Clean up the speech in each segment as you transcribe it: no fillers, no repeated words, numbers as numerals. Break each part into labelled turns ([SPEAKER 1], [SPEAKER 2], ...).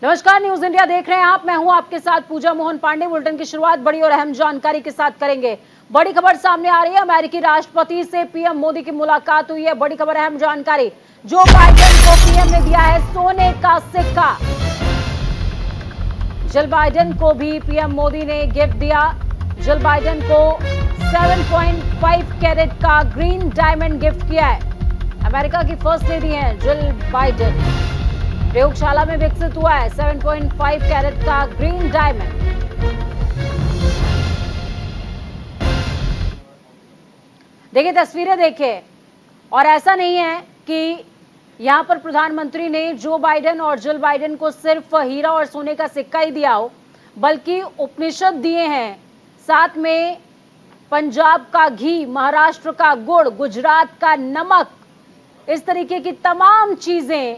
[SPEAKER 1] नमस्कार, news India देख रहे हैं आप। मैं हूं आपके साथ पूजा मोहन पांडे। बुलेटिन की शुरुआत बड़ी और अहम जानकारी के साथ करेंगे। बड़ी खबर सामने आ रही है, अमेरिकी राष्ट्रपति से पीएम मोदी की मुलाकात हुई है। बड़ी खबर, अहम जानकारी, जो बाइडेन को पीएम ने दिया है सोने का सिक्का। जिल बाइडेन को भी पीएम मोदी ने गिफ्ट दिया। जिल बाइडेन को 7.5 कैरेट का ग्रीन डायमंड गिफ्ट किया है। अमेरिका की फर्स्ट लेडी हैं जिल बाइडेन। प्रयोगशाला में विकसित हुआ है 7.5 कैरेट का ग्रीन डायमंड। देखिए, तस्वीरें देखिए। और ऐसा नहीं है कि यहां पर प्रधानमंत्री ने जो बाइडेन और जिल बाइडेन को सिर्फ हीरा और सोने का सिक्का ही दिया हो, बल्कि उपनिषद दिए हैं, साथ में पंजाब का घी, महाराष्ट्र का गुड़, गुजरात का नमक, इस तरीके की तमाम चीजें,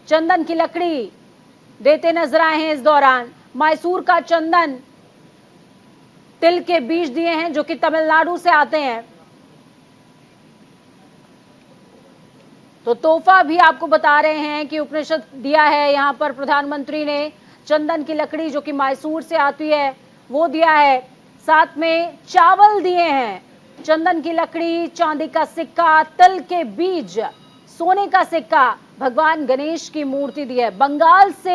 [SPEAKER 1] चंदन की लकड़ी देते नजर आए हैं इस दौरान। मैसूर का चंदन, तिल के बीज दिए हैं जो कि तमिलनाडु से आते हैं। तो तोहफा भी आपको बता रहे हैं कि उपनिषद दिया है यहां पर प्रधानमंत्री ने। चंदन की लकड़ी जो कि मैसूर से आती है वो दिया है, साथ में चावल दिए हैं, चंदन की लकड़ी, चांदी का सिक्का, तिल के बीज, सोने का सिक्का, भगवान गणेश की मूर्ति दी है। बंगाल से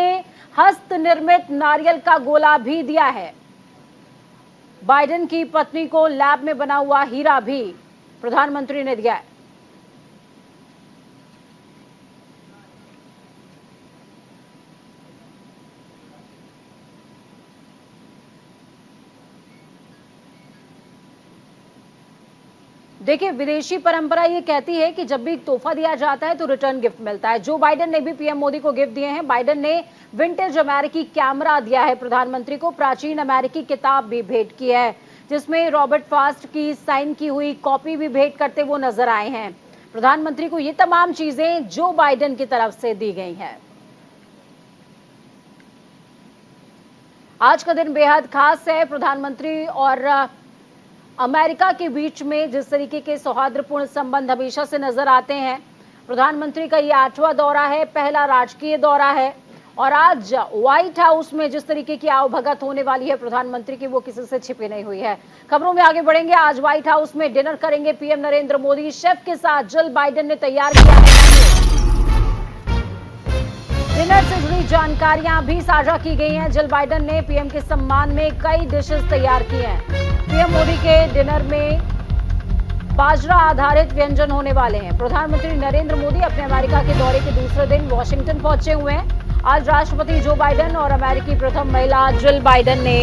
[SPEAKER 1] हस्त निर्मित नारियल का गोला भी दिया है। बाइडेन की पत्नी को लैब में बना हुआ हीरा भी प्रधानमंत्री ने दिया है। देखिए, विदेशी परंपरा ये कहती है कि जब भी तोहफा दिया जाता है तो रिटर्न गिफ्ट मिलता है। जो बाइडेन ने भी पीएम मोदी को गिफ्ट दिए हैं। बाइडेन ने विंटेज अमेरिकी कैमरा दिया है प्रधानमंत्री को। प्राचीन अमेरिकी किताब भी भेंट की है, जिसमें रॉबर्ट फास्ट की साइन की हुई कॉपी भी भेंट करते वो नजर आए हैं। प्रधानमंत्री को ये तमाम चीजें जो बाइडेन की तरफ से दी गई हैं। आज का दिन बेहद खास है। प्रधानमंत्री और अमेरिका के बीच में जिस तरीके के सौहार्दपूर्ण संबंध हमेशा से नजर आते हैं। प्रधानमंत्री का ये 8वां दौरा है, पहला राजकीय दौरा है। और आज व्हाइट हाउस में जिस तरीके की आवभगत होने वाली है प्रधानमंत्री की, वो किसी से छिपी नहीं हुई है। खबरों में आगे बढ़ेंगे। आज व्हाइट हाउस में डिनर करेंगे पीएम नरेंद्र मोदी। शेफ के साथ जिल बाइडेन ने तैयार किया है। डिनर से जुड़ी जानकारियां भी साझा की गई हैं। जिल बाइडेन ने पीएम के सम्मान में कई डिशेस तैयार की हैं। पीएम मोदी के डिनर में बाजरा आधारित व्यंजन होने वाले हैं। प्रधानमंत्री नरेंद्र मोदी अपने अमेरिका के दौरे के दूसरे दिन वॉशिंगटन पहुंचे हुए हैं। आज राष्ट्रपति जो बाइडेन और अमेरिकी प्रथम महिला जिल बाइडेन ने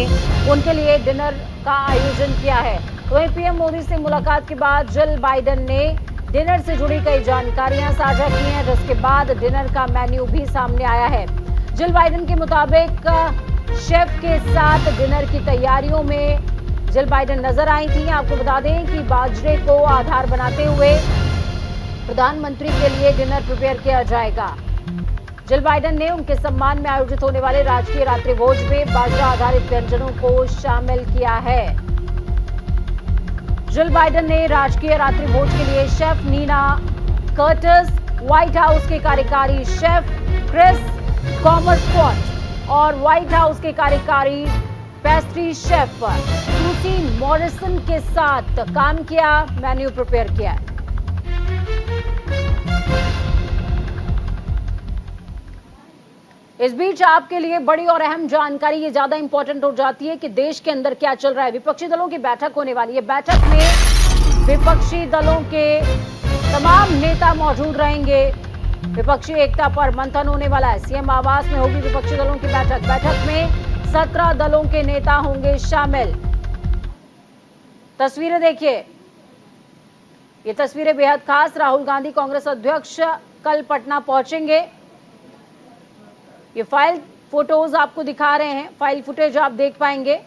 [SPEAKER 1] उनके लिए डिनर का आयोजन किया है। वहीं पीएम मोदी से मुलाकात के बाद जिल बाइडेन ने डिनर से जुड़ी कई जानकारियां साझा की हैं, जिसके बाद डिनर का मेन्यू भी सामने आया है। जिल बाइडेन के मुताबिक शेफ के साथ डिनर की तैयारियों में जिल बाइडेन नजर आई थी। आपको बता दें कि बाजरे को आधार बनाते हुए प्रधानमंत्री के लिए डिनर प्रिपेयर किया जाएगा। जिल बाइडेन ने उनके सम्मान में आयोजित होने वाले राजकीय रात्रि भोज में बाजरा आधारित व्यंजनों को शामिल किया है। जिल बाइडेन ने राजकीय रात्रि भोज के लिए chef Nina Curtis, White House के कार्यकारी शेफ क्रिस कॉमरस्पॉट और व्हाइट हाउस के कार्यकारी पेस्ट्री शेफ सूसी मॉरिसन के साथ काम किया, मेन्यू प्रिपेयर किया। इस बीच आपके लिए बड़ी और अहम जानकारी ये ज्यादा इंपॉर्टेंट हो जाती है कि देश के अंदर क्या चल रहा है। विपक्षी दलों की बैठक होने वाली है। बैठक में विपक्षी दलों के तमाम नेता मौजूद रहेंगे। विपक्षी एकता पर मंथन होने वाला है। सीएम आवास में होगी विपक्षी दलों की बैठक। बैठक में 17 दलों के नेता होंगे शामिल। तस्वीरें देखिए, ये तस्वीरें बेहद खास। राहुल गांधी कांग्रेस अध्यक्ष कल पटना पहुंचेंगे। ये फाइल फोटोज आपको दिखा रहे हैं, फाइल फुटेज आप देख पाएंगे।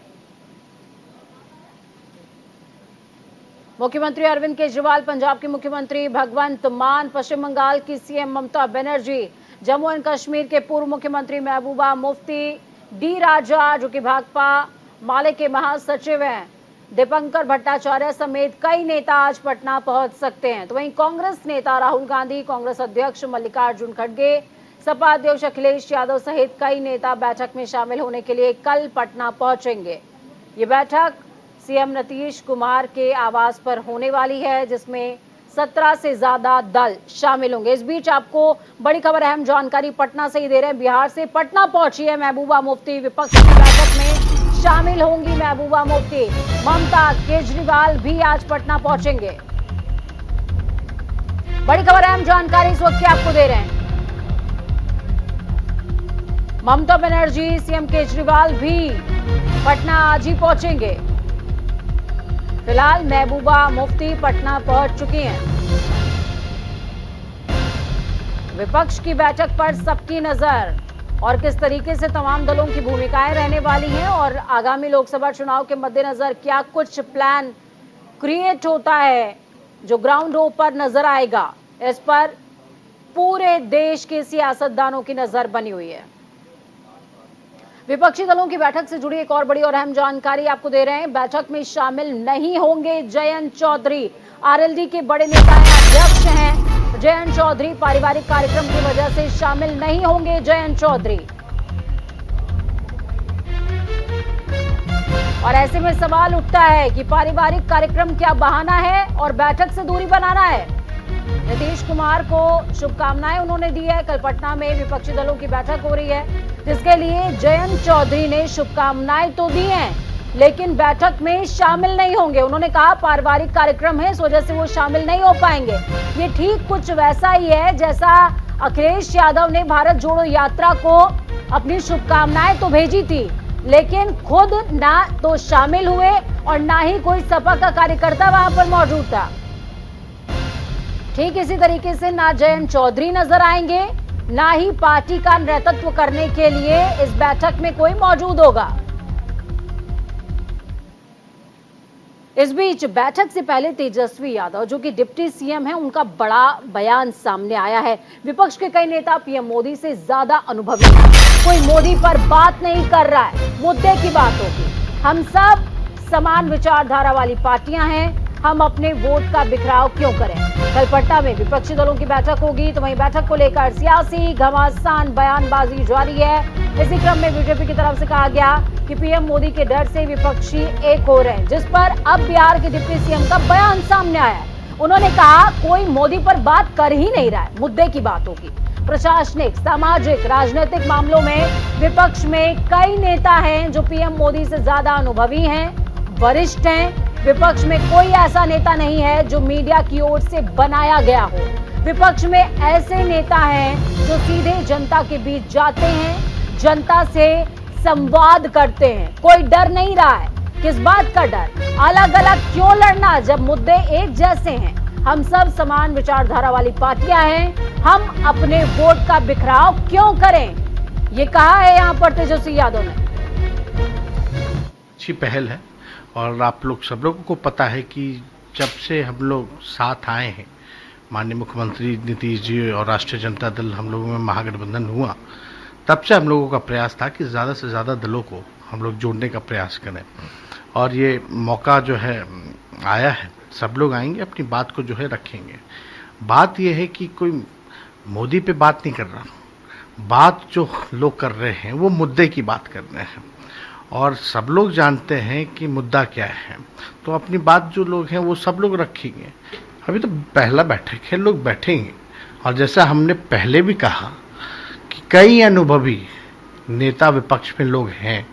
[SPEAKER 1] मुख्यमंत्री अरविंद केजरीवाल, पंजाब के मुख्यमंत्री भगवंत मान, पश्चिम बंगाल की सीएम ममता बनर्जी, जम्मू एंड कश्मीर के पूर्व मुख्यमंत्री महबूबा मुफ्ती, डी राजा जो कि भाकपा माले के महासचिव हैं, दीपंकर भट्टाचार्य समेत कई नेता आज पटना पहुंच सकते हैं। तो वहीं कांग्रेस नेता राहुल गांधी, कांग्रेस अध्यक्ष मल्लिकार्जुन खड़गे, सपा अध्यक्ष अखिलेश यादव सहित कई नेता बैठक में शामिल होने के लिए कल पटना पहुंचेंगे। ये बैठक सीएम नीतीश कुमार के आवास पर होने वाली है, जिसमें 17 से ज्यादा दल शामिल होंगे। इस बीच आपको बड़ी खबर, अहम जानकारी पटना से ही दे रहे हैं। बिहार से पटना पहुंची है महबूबा मुफ्ती। विपक्ष की बैठक में शामिल होंगी महबूबा मुफ्ती। ममता, केजरीवाल भी आज पटना पहुंचेंगे। बड़ी खबर, अहम जानकारी इस वक्त की आपको दे रहे हैं। ममता बनर्जी, सीएम केजरीवाल भी पटना आज ही पहुंचेंगे। फिलहाल महबूबा मुफ्ती पटना पहुंच चुकी हैं। विपक्ष की बैठक पर सबकी नजर और किस तरीके से तमाम दलों की भूमिकाएं रहने वाली हैं और आगामी लोकसभा चुनाव के मद्देनजर क्या कुछ प्लान क्रिएट होता है जो ग्राउंड पर नजर आएगा, इस पर पूरे देश के सियासतदानों की नजर बनी हुई है। विपक्षी दलों की बैठक से जुड़ी एक और बड़ी और अहम जानकारी आपको दे रहे हैं। बैठक में शामिल नहीं होंगे जयंत चौधरी। आरएलडी के बड़े नेता हैं, अध्यक्ष हैं जयंत चौधरी। पारिवारिक कार्यक्रम की वजह से शामिल नहीं होंगे जयंत चौधरी। और ऐसे में सवाल उठता है कि पारिवारिक कार्यक्रम क्या बहाना है और बैठक से दूरी बनाना है। नीतीश कुमार को शुभकामनाएं उन्होंने दी है। कल पटना में विपक्षी दलों की बैठक हो रही है, जिसके लिए जयंत चौधरी ने शुभकामनाएं तो दी हैं, लेकिन बैठक में शामिल नहीं होंगे। उन्होंने कहा पारिवारिक कार्यक्रम है, इस वजह से वो शामिल नहीं हो पाएंगे। ये ठीक कुछ वैसा ही है जैसा अखिलेश यादव ने भारत जोड़ो यात्रा को अपनी शुभकामनाएं तो भेजी थी, लेकिन खुद ना तो शामिल हुए और ना ही कोई सपा का कार्यकर्ता वहां पर मौजूद था। ठीक इसी तरीके से ना जयंत चौधरी नजर आएंगे, ना ही पार्टी का नेतृत्व करने के लिए इस बैठक में कोई मौजूद होगा। इस बीच बैठक से पहले तेजस्वी यादव, जो कि डिप्टी सीएम हैं, उनका बड़ा बयान सामने आया है। विपक्ष के कई नेता पीएम मोदी से ज्यादा अनुभवी हैं। कोई मोदी पर बात नहीं कर रहा है, मुद्दे की बात होगी। हम सब समान विचारधारा वाली पार्टियां हैं, हम अपने वोट का बिखराव क्यों करें। कल पटना में विपक्षी दलों की बैठक होगी, तो वहीं बैठक को लेकर सियासी घमासान बयानबाजी जारी है। इसी क्रम में बीजेपी की तरफ से कहा गया कि पीएम मोदी के डर से विपक्षी एक हो रहे हैं, जिस पर अब बिहार के डिप्टी सीएम का बयान सामने आया है। उन्होंने कहा कोई मोदी पर बात कर ही नहीं रहा है, मुद्दे की बात होगी। प्रशासनिक, सामाजिक, राजनीतिक मामलों में विपक्ष में कई नेता हैं जो पीएम मोदी से ज्यादा अनुभवी हैं, वरिष्ठ हैं। विपक्ष में कोई ऐसा नेता नहीं है जो मीडिया की ओर से बनाया गया हो। विपक्ष में ऐसे नेता हैं जो सीधे जनता के बीच जाते हैं, जनता से संवाद करते हैं। कोई डर नहीं रहा है। किस बात का डर? अलग अलग क्यों लड़ना जब मुद्दे एक जैसे हैं। हम सब समान विचारधारा वाली पार्टियां हैं, हम अपने वोट का बिखराव क्यों करें, ये कहा है यहाँ पर तेजस्वी यादव ने।
[SPEAKER 2] अच्छी पहल है और आप लोग सब लोगों को पता है कि जब से हम लोग साथ आए हैं, माननीय मुख्यमंत्री नीतीश जी और राष्ट्रीय जनता दल, हम लोगों में महागठबंधन हुआ, तब से हम लोगों का प्रयास था कि ज़्यादा से ज़्यादा दलों को हम लोग जोड़ने का प्रयास करें। और ये मौका जो है आया है, सब लोग आएंगे, अपनी बात को जो है रखेंगे। बात ये है कि कोई मोदी पे बात नहीं कर रहा, बात जो लोग कर रहे हैं वो मुद्दे की बात कर रहे हैं और सब लोग जानते हैं कि मुद्दा क्या है। तो अपनी बात जो लोग हैं वो सब लोग रखेंगे। अभी तो पहला बैठक है, लोग बैठेंगे और जैसा हमने पहले भी कहा कि कई अनुभवी नेता विपक्ष में लोग हैं।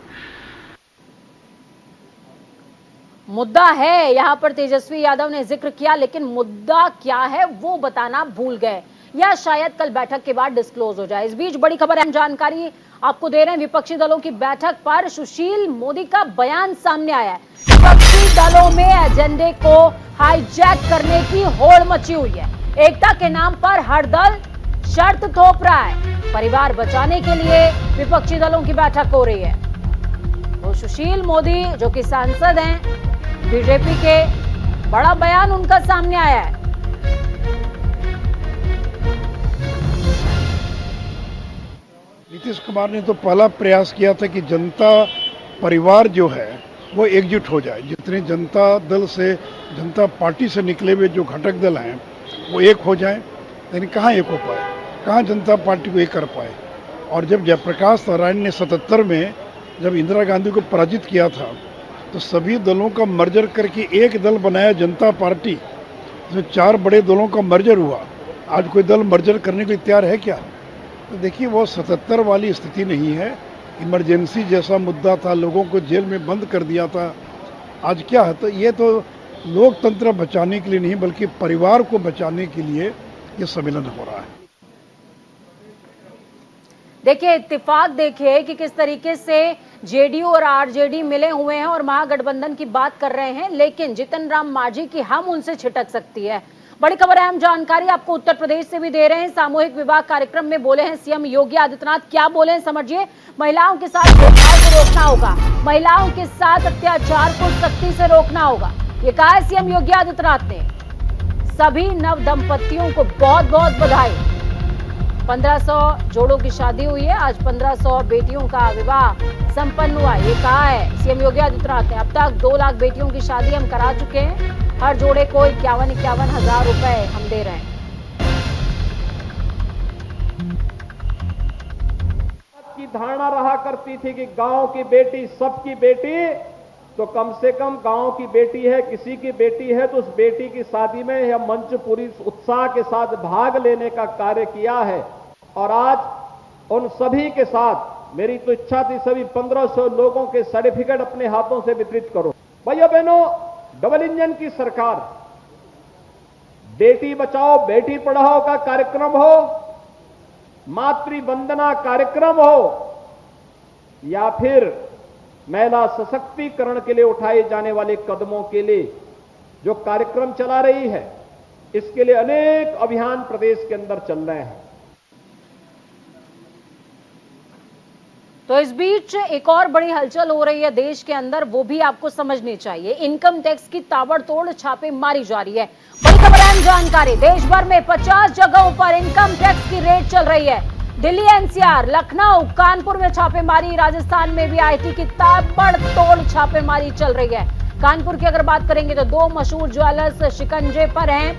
[SPEAKER 1] मुद्दा है, यहाँ पर तेजस्वी यादव ने जिक्र किया, लेकिन मुद्दा क्या है वो बताना भूल गए या शायद कल बैठक के बाद डिस्क्लोज हो जाए। इस बीच बड़ी खबर, अहम जानकारी आपको दे रहे हैं। विपक्षी दलों की बैठक पर सुशील मोदी का बयान सामने आया है। विपक्षी दलों में एजेंडे को हाईजैक करने की होड़ मची हुई है। एकता के नाम पर हर दल शर्त थोप रहा है। परिवार बचाने के लिए विपक्षी दलों की बैठक हो रही है। तो सुशील मोदी, जो कि सांसद हैं बीजेपी के, बड़ा बयान उनका सामने आया है।
[SPEAKER 3] नीतीश कुमार ने तो पहला प्रयास किया था कि जनता परिवार जो है वो एकजुट हो जाए। जितने जनता दल से, जनता पार्टी से निकले हुए जो घटक दल हैं वो एक हो जाए, लेकिन कहाँ एक हो पाए। कहाँ जनता पार्टी को ये कर पाए। और जब जयप्रकाश नारायण ने 77 में जब इंदिरा गांधी को पराजित किया था तो सभी दलों का मर्जर करके एक दल बनाया जनता पार्टी, जिसमें 4 बड़े दलों का मर्जर हुआ। आज कोई दल मर्जर करने को तैयार है क्या? तो देखिए वो 77 वाली स्थिति नहीं है। इमरजेंसी जैसा मुद्दा था, लोगों को जेल में बंद कर दिया था। आज क्या है, तो ये तो लोकतंत्र बचाने के लिए नहीं बल्कि परिवार को बचाने के लिए ये सम्मेलन हो रहा है।
[SPEAKER 1] देखिए इत्तेफाक देखिए कि किस तरीके से जेडीयू और आरजेडी मिले हुए हैं और महागठबंधन की बात कर रहे हैं, लेकिन जीतन राम मांझी की हम उनसे छिटक सकती है। बड़ी खबर, अहम जानकारी आपको उत्तर प्रदेश से भी दे रहे हैं। सामूहिक विवाह कार्यक्रम में बोले हैं सीएम योगी आदित्यनाथ। क्या बोले हैं समझिए। महिलाओं के साथ भेदभाव को रोकना होगा, महिलाओं के साथ अत्याचार को सख्ती से रोकना होगा, ये कहा है सीएम योगी आदित्यनाथ ने। सभी नव दंपतियों को बहुत बहुत बधाई। 1500 जोड़ों की शादी हुई है, आज 1500 बेटियों का विवाह संपन्न हुआ, ये कहा है सीएम योगी आदित्यनाथ ने। अब तक 2 लाख बेटियों की शादी हम करा चुके हैं, हर जोड़े को 51 हजार रुपए हम दे रहे हैं।
[SPEAKER 4] की धारणा रहा करती थी कि गांव की बेटी सबकी बेटी, तो कम से कम गांव की बेटी है, किसी की बेटी है, तो उस बेटी की शादी में यह मंच पूरी उत्साह के साथ भाग लेने का कार्य किया है। और आज उन सभी के साथ मेरी तो इच्छा थी सभी 1500 लोगों के सर्टिफिकेट अपने हाथों से वितरित करो। भाइयों बहनों, डबल इंजन की सरकार, बेटी बचाओ बेटी पढ़ाओ का कार्यक्रम हो, मातृ वंदना कार्यक्रम हो, या फिर महिला सशक्तिकरण के लिए उठाए जाने वाले कदमों के लिए जो कार्यक्रम चला रही है, इसके लिए अनेक अभियान प्रदेश के अंदर चल रहे हैं।
[SPEAKER 1] तो इस बीच एक और बड़ी हलचल हो रही है देश के अंदर, वो भी आपको समझनी चाहिए। इनकम टैक्स की ताबड़तोड़ छापेमारी जारी है। बड़ी खबर, अहम जानकारी, देश भर में 50 जगहों पर इनकम टैक्स की रेड चल रही है। दिल्ली, एनसीआर, लखनऊ, कानपुर में छापेमारी, राजस्थान में भी आईटी की ताबड़तोड़ छापेमारी चल रही है। कानपुर की अगर बात करेंगे तो 2 मशहूर ज्वेलर्स शिकंजे पर हैं,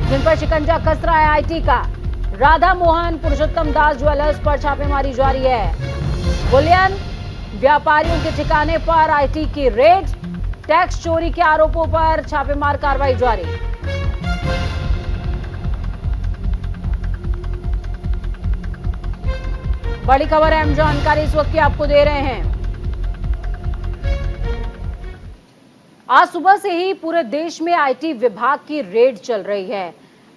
[SPEAKER 1] जिन पर शिकंजा कस रहा है आईटी का। राधा मोहन पुरुषोत्तम दास ज्वेलर्स पर छापेमारी जारी है। बुलियन व्यापारियों के ठिकाने पर आईटी की रेड, टैक्स चोरी के आरोपों पर छापेमार कार्रवाई जारी। बड़ी खबर, अहम जानकारी इस वक्त की आपको दे रहे हैं। आज सुबह से ही पूरे देश में आईटी विभाग की रेड चल रही है।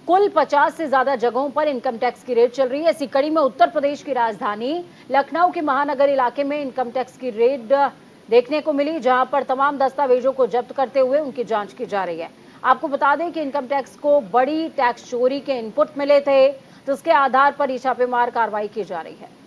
[SPEAKER 1] कुल 50 से ज्यादा जगहों पर इनकम टैक्स की रेड चल रही है। इसी कड़ी में उत्तर प्रदेश की राजधानी लखनऊ के महानगर इलाके में इनकम टैक्स की रेड देखने को मिली, जहां पर तमाम दस्तावेजों को जब्त करते हुए उनकी जांच की जा रही है। आपको बता दें कि इनकम टैक्स को बड़ी टैक्स चोरी के इनपुट मिले थे, जिसके आधार पर ये छापेमार कार्रवाई की जा रही है।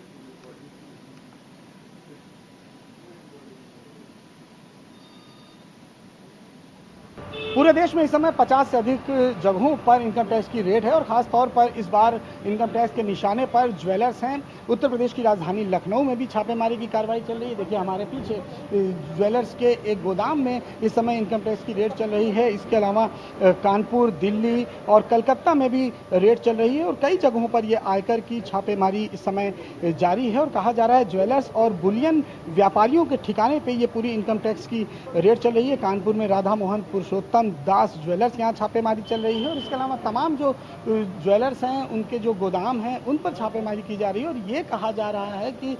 [SPEAKER 5] पूरे देश में इस समय 50 से अधिक जगहों पर इनकम टैक्स की रेड है और खास तौर पर इस बार इनकम टैक्स के निशाने पर ज्वेलर्स हैं। उत्तर प्रदेश की राजधानी लखनऊ में भी छापेमारी की कार्रवाई चल रही है। देखिए हमारे पीछे ज्वेलर्स के एक गोदाम में इस समय इनकम टैक्स की रेड चल रही है। इसके अलावा कानपुर, दिल्ली और कलकत्ता में भी रेड चल रही है और कई जगहों पर यह आयकर की छापेमारी इस समय जारी है। और कहा जा रहा है ज्वेलर्स और बुलियन व्यापारियों के ठिकाने पर यह पूरी इनकम टैक्स की रेड चल रही है। कानपुर में राधा मोहन पुरुषोत्तम दास ज्वेलर्स यहाँ छापेमारी चल रही है और इसके अलावा तमाम जो ज्वेलर्स हैं उनके जो गोदाम हैं उन पर छापेमारी की जा रही है। और ये कहा जा रहा है कि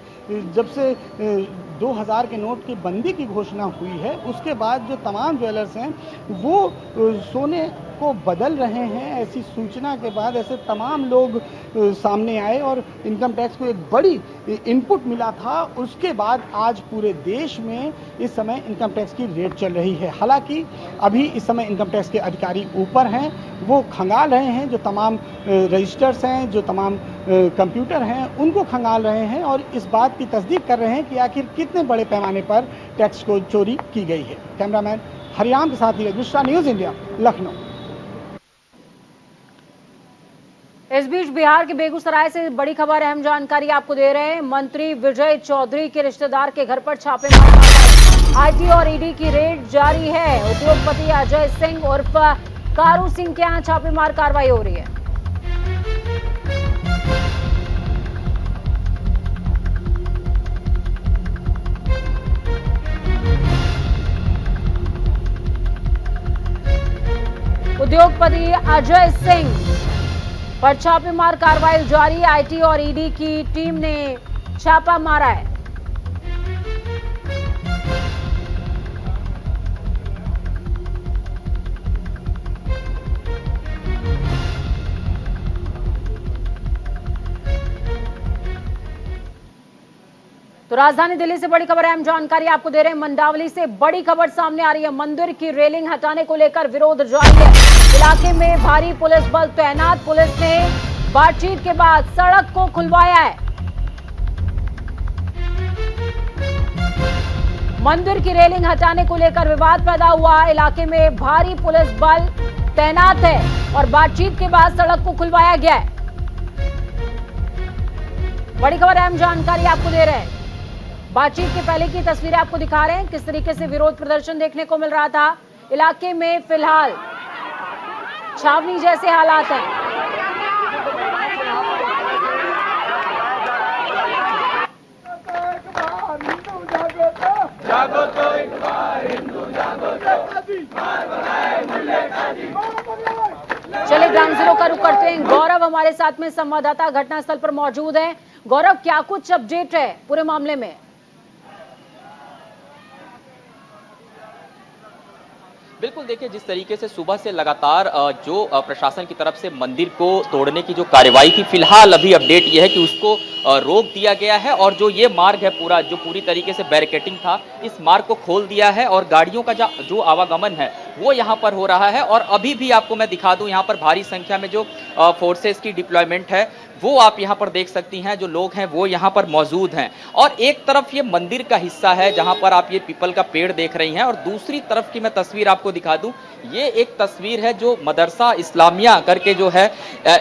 [SPEAKER 5] जब से 2000 के नोट की बंदी की घोषणा हुई है उसके बाद जो तमाम ज्वेलर्स हैं वो सोने को बदल रहे हैं। ऐसी सूचना के बाद ऐसे तमाम लोग सामने आए और इनकम टैक्स को एक बड़ी इनपुट मिला था। उसके बाद आज पूरे देश में इस समय इनकम टैक्स की रेड चल रही है। हालांकि अभी इस समय इनकम टैक्स के अधिकारी ऊपर हैं, वो खंगाल रहे हैं, जो तमाम रजिस्टर्स हैं, जो तमाम कंप्यूटर हैं उनको खंगाल रहे हैं और इस बात की तस्दीक कर रहे हैं कि आखिर कितने बड़े पैमाने पर टैक्स को चोरी की गई है। कैमरामैन हरियाम के साथ नीरज मिश्रा, न्यूज़ इंडिया, लखनऊ।
[SPEAKER 1] इस बीच बिहार के बेगूसराय से बड़ी खबर, अहम जानकारी आपको दे रहे हैं। मंत्री विजय चौधरी के रिश्तेदार के घर पर छापेमारी, आईटी और ईडी की रेड जारी है। उद्योगपति अजय सिंह उर्फ कारू सिंह के यहाँ छापेमार कार्रवाई हो रही है। उद्योगपति अजय सिंह पर छापेमार कार्रवाई जारी। आईटी और ईडी की टीम ने छापा मारा है। तो राजधानी दिल्ली से बड़ी खबर, अहम जानकारी आपको दे रहे हैं। मंडावली से बड़ी खबर सामने आ रही है। मंदिर की रेलिंग हटाने को लेकर विरोध जारी है। इलाके में भारी पुलिस बल तैनात। पुलिस ने बातचीत के बाद सड़क को खुलवाया है। मंदिर की रेलिंग हटाने को लेकर विवाद पैदा हुआ। इलाके में भारी पुलिस बल तैनात है और बातचीत के बाद सड़क को खुलवाया गया है। बड़ी खबर, अहम जानकारी आपको दे रहे हैं। बातचीत के पहले की तस्वीरें आपको दिखा रहे हैं, किस तरीके से विरोध प्रदर्शन देखने को मिल रहा था। इलाके में फिलहाल छावनी जैसे हालात हैं। चलिए ग्राउंड जीरो का रुख करते हैं। गौरव हमारे साथ में संवाददाता घटनास्थल पर मौजूद है। गौरव, क्या कुछ अपडेट है पूरे मामले में?
[SPEAKER 6] बिल्कुल, देखिए जिस तरीके से सुबह से लगातार जो प्रशासन की तरफ से मंदिर को तोड़ने की जो कार्रवाई थी, फिलहाल अभी अपडेट यह है कि उसको रोक दिया गया है और जो ये मार्ग है पूरा, जो पूरी तरीके से बैरिकेटिंग था, इस मार्ग को खोल दिया है और गाड़ियों का जो आवागमन है वो यहाँ पर हो रहा है। और अभी भी आपको मैं दिखा दूं, यहाँ पर भारी संख्या में जो फोर्सेस की डिप्लॉयमेंट है वो आप यहाँ पर देख सकती हैं। जो लोग हैं वो यहाँ पर मौजूद हैं और एक तरफ ये मंदिर का हिस्सा है जहाँ पर आप ये पीपल का पेड़ देख रही हैं और दूसरी तरफ की मैं तस्वीर आपको दिखा दूं, ये एक तस्वीर है जो मदरसा इस्लामिया करके जो है,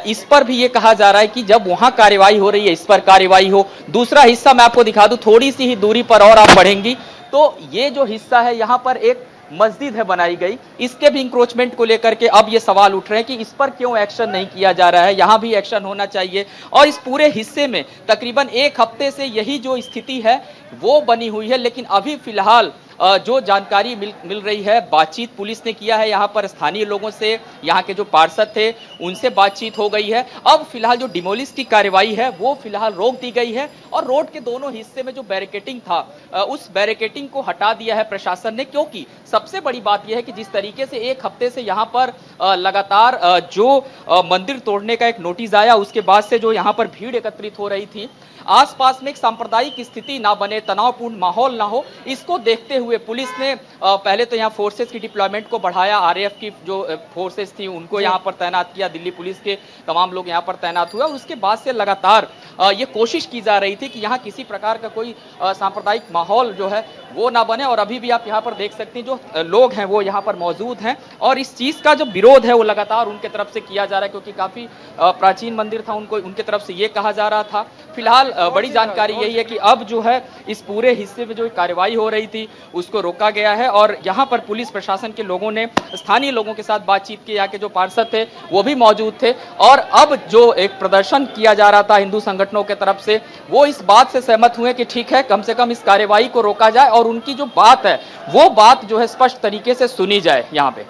[SPEAKER 6] इस पर भी ये कहा जा रहा है कि जब वहां कार्रवाई हो रही है इस पर कार्रवाई हो। दूसरा हिस्सा मैं आपको दिखा दूं, थोड़ी सी ही दूरी पर और आप बढ़ेंगी तो ये जो हिस्सा है यहाँ पर एक मस्जिद है बनाई गई, इसके भी इंक्रोचमेंट को लेकर के अब ये सवाल उठ रहे हैं कि इस पर क्यों एक्शन नहीं किया जा रहा है, यहां भी एक्शन होना चाहिए। और इस पूरे हिस्से में तकरीबन एक हफ्ते से यही जो स्थिति है वो बनी हुई है। लेकिन अभी फिलहाल जो जानकारी मिल रही है, बातचीत पुलिस ने किया है यहाँ पर स्थानीय लोगों से, यहाँ के जो पार्षद थे उनसे बातचीत हो गई है। अब फिलहाल जो डिमोलिश की कार्रवाई है वो फिलहाल रोक दी गई है और रोड के दोनों हिस्से में जो बैरिकेटिंग था उस बैरिकेटिंग को हटा दिया है प्रशासन ने। क्योंकि सबसे बड़ी बात यह है कि जिस तरीके से एक हफ्ते से यहाँ पर लगातार जो मंदिर तोड़ने का एक नोटिस आया, उसके बाद से जो यहाँ पर भीड़ एकत्रित हो रही थी, आसपास में एक सांप्रदायिक स्थिति ना बने, तनावपूर्ण माहौल ना हो, इसको देखते हुए पुलिस ने पहले तो यहाँ फोर्सेस की डिप्लॉयमेंट को बढ़ाया। आरएएफ की जो फोर्सेस थी उनको यहाँ पर तैनात किया, दिल्ली पुलिस के तमाम लोग यहाँ पर तैनात हुए और उसके बाद से लगातार ये कोशिश की जा रही थी कि यहाँ किसी प्रकार का कोई सांप्रदायिक माहौल जो है वो ना बने। और अभी भी आप यहाँ पर देख सकते हैं जो लोग हैं वो यहाँ पर मौजूद हैं और इस चीज का जो विरोध है वो लगातार उनके तरफ से किया जा रहा है, क्योंकि काफी प्राचीन मंदिर था, उनको उनके तरफ से ये कहा जा रहा था। फिलहाल बड़ी जानकारी यही है कि अब जो है इस पूरे हिस्से में जो कार्रवाई हो रही थी उसको रोका गया है और यहाँ पर पुलिस प्रशासन के लोगों ने स्थानीय लोगों के साथ बातचीत की, यहाँ के जो पार्षद थे वो भी मौजूद थे और अब जो एक प्रदर्शन किया जा रहा था हिंदू संगठनों के तरफ से, वो इस बात से सहमत हुए कि ठीक है, कम से कम इस कार्रवाई को रोका जाए और उनकी जो बात है वो बात जो है स्पष्ट तरीके से सुनी जाए यहाँ पे।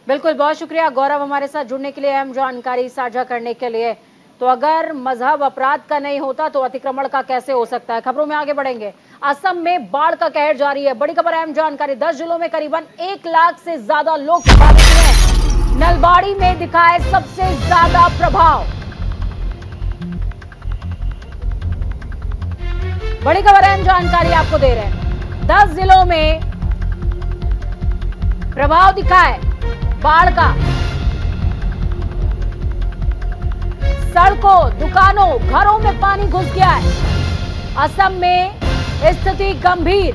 [SPEAKER 1] बिल्कुल, बहुत शुक्रिया गौरव हमारे साथ जुड़ने के लिए, अहम जानकारी साझा करने के लिए। तो अगर मजहब अपराध का नहीं होता तो अतिक्रमण का कैसे हो सकता है। खबरों में आगे बढ़ेंगे। असम में बाढ़ का कहर जारी है। बड़ी खबर, अहम जानकारी, 10 जिलों में करीबन 1 लाख से ज्यादा लोग प्रभावित हुए हैं। नलबाड़ी में दिखा है सबसे ज्यादा प्रभाव। बड़ी खबर, अहम जानकारी आपको दे रहे हैं। 10 जिलों में प्रभाव दिखा है बाढ़ का। सड़कों, दुकानों, घरों में पानी घुस गया है। असम में स्थिति गंभीर।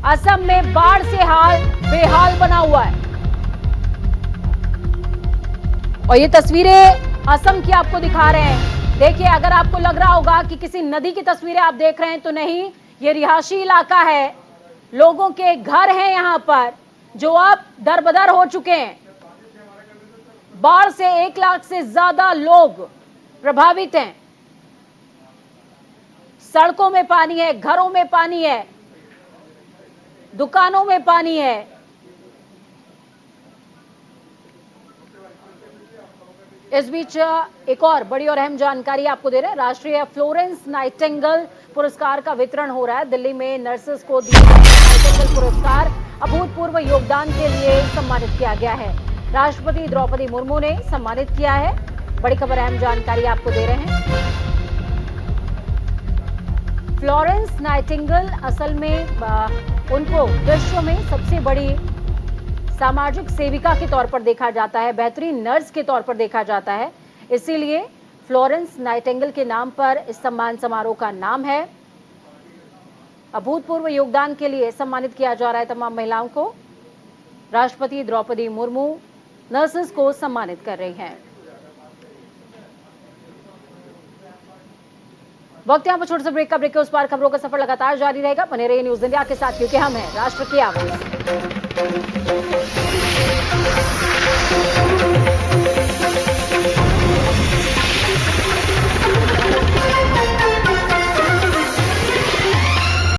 [SPEAKER 1] असम में बाढ़ से हाल बेहाल बना हुआ है और ये तस्वीरें असम की आपको दिखा रहे हैं। देखिए, अगर आपको लग रहा होगा कि किसी नदी की तस्वीरें आप देख रहे हैं तो नहीं, ये रिहायशी इलाका है, लोगों के घर हैं यहां पर जो अब दरबदर हो चुके हैं। बाढ़ से 1 लाख से ज्यादा लोग प्रभावित हैं। सड़कों में पानी है, घरों में पानी है, दुकानों में पानी है। इस बीच एक और बड़ी और अहम जानकारी आपको दे रहे हैं। राष्ट्रीय फ्लोरेंस नाइटिंगेल पुरस्कार का वितरण हो रहा है। दिल्ली में नर्सेस को दिए गए नाइटिंगेल पुरस्कार अभूतपूर्व योगदान के लिए सम्मानित किया गया है। राष्ट्रपति द्रौपदी मुर्मू ने सम्मानित किया है। बड़ी खबर, अहम जानकारी आपको दे रहे हैं। फ्लोरेंस नाइटिंगेल असल में उनको विश्व में सबसे बड़ी सामाजिक सेविका के तौर पर देखा जाता है, बेहतरीन नर्स के तौर पर देखा जाता है। इसीलिए फ्लोरेंस नाइटिंगेल के नाम पर इस सम्मान समारोह का नाम है। अभूतपूर्व योगदान के लिए सम्मानित किया जा रहा है तमाम महिलाओं को। राष्ट्रपति द्रौपदी मुर्मू नर्सेस को सम्मानित कर रही हैं। वक्त यहाँ पर छोटे से ब्रेक का। ब्रेक के उस पार खबरों का सफर लगातार जारी रहेगा। बने रहिए न्यूज इंडिया के साथ, क्योंकि हम हैं राष्ट्र की आवाज।